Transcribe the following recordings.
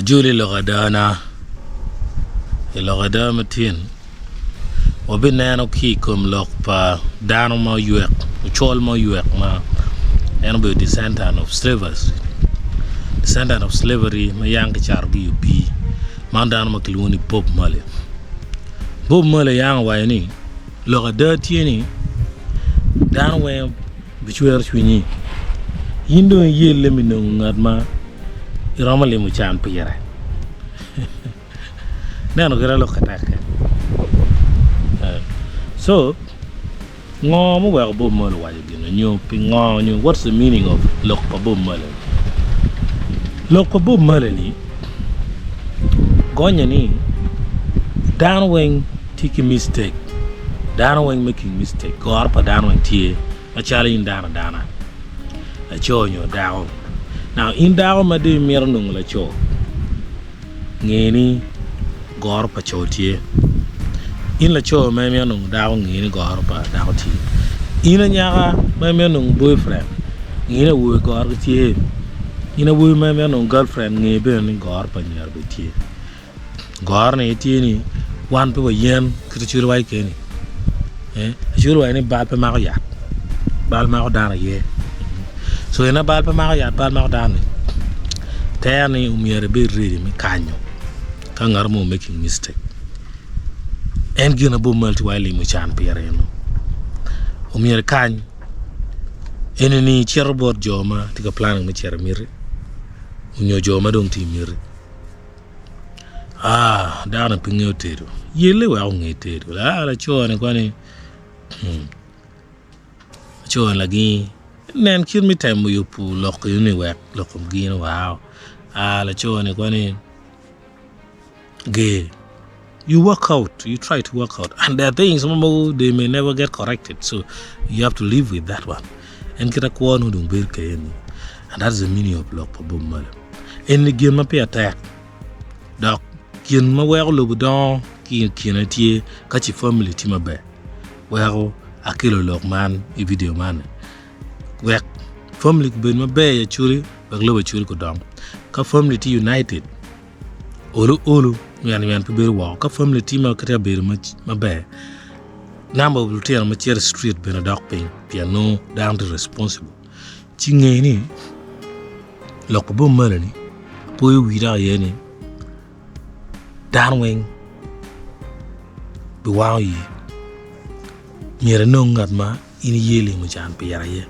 Julie Logadana, Logada Matin, Obinano Kikum Lok Pa, Dano Ma Yuek, Chol Ma Yuek Ma, and be descendant of slavers. Descendant of slavery, my young Chargi B, Mandan Macluni Bob Mully. Bob Mully young Wani, Logada Tieni, Dano Way, which were Swinny. Indo ye lemino ngadma Iromo le muchan Pire. Nano gara lo katake. So ngo mo wa Bob Mully wa yigino nyo pingo nyo. What's the meaning of lok pa Bob Mully? Lok pa Bob Mully ni gonya ni Dano Weng taking mistake. Dano Weng making mistake. Go pa Dano Weng tie a challenge Dana. A cho nyo Dao. Now in Dao ma de mer nung la cho. Ngeni gor pa cho tie. In la cho ma mer nung Dao ngeni gor pa Dao tie. In a nyaga ma mer nung boyfriend. Ngeni wo gor tie. In a wo ma mer nung girlfriend ngi be ni gor pa nyar be tie. Gor ne tie ni wan pe wa yen kritur wai ke ni. Juro wai ni bal pe ma ko ya. Bal ma ko dana ye. So in a bal pa ma ya bal ma dan. Tayani umiere be ready me Kanyo. Kangarmo making mistake. And gina bo multi wile mu chan Pire no. Umiere Kanyo. Eneni cherbot joma tika planning me cher mire. Unyo joma dong ti mire. Dana pingo teru. Yele wa ngi teru. La cho ne kwani. Cho lagi nen kir mi time you pu lok you ni wek lokum gin wow la cho ne kwani gay you work out, you try to work out, and there are things they may never get corrected, so you have to live with that one. And kita kwa no dung ber kayeni, and that's the meaning of lok pa Bob Mully. En gin ma pe attack dok kin ma wek lo budon kin atie ka chi family ti ma be weko akilo lok man I video man wek family ko ben ma be ya churi wek lo churi ko dong ka family ti united olu yan pe ber wa ka family ti ma ka ber ma be number will tell ma cher street ben dok pin piano down to responsible chinge ni lok Bob Mully ni po wi da ye ni Dano Weng bi waaw yi ñere no ngat ma ini yeli mu chan Pire ye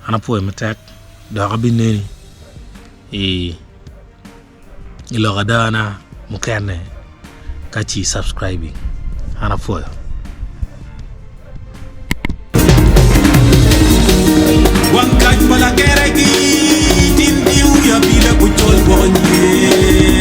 ana po ma tak do ga bineni ilo ga dana mu kenne ka ci subscribing ana po wan kaj pala keregi tin diu ya bila ku chol bonye